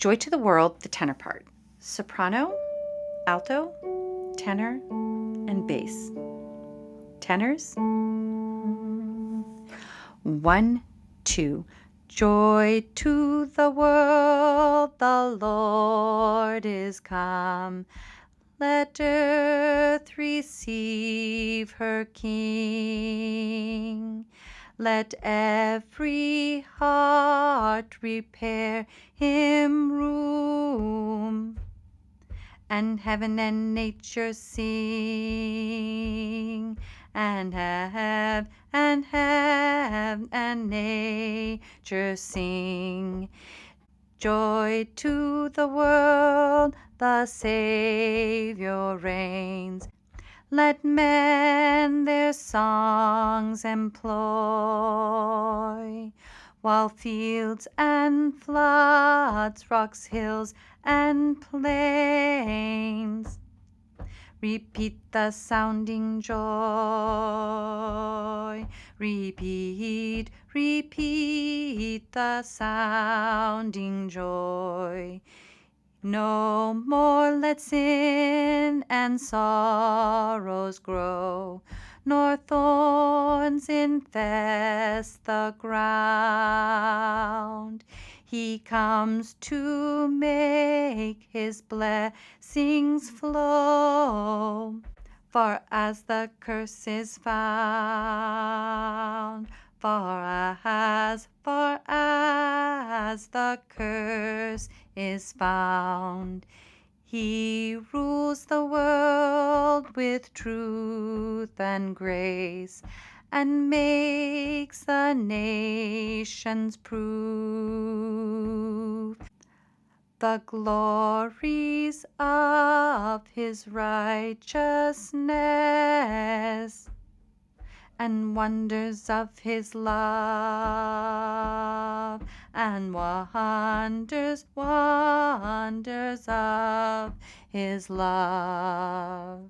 Joy to the World, the tenor part. Soprano, alto, tenor, and bass. Tenors. 1, 2. Joy to the world, the Lord is come. Let earth receive her King. Let every heart prepare him room, and heaven and nature sing, and have and nature sing. Joy to the world, the Savior reigns. Let men their songs employ, while fields and floods, rocks, hills, and plains repeat the sounding joy. Repeat, repeat the sounding joy. No more let sin and sorrows grow, nor thorns infest the ground. He comes to make his blessings flow, far as the curse is found. Far as the curse is found. He rules the world with truth and grace, and makes the nations prove the glories of his righteousness, and wonders of his love, and wonders of his love.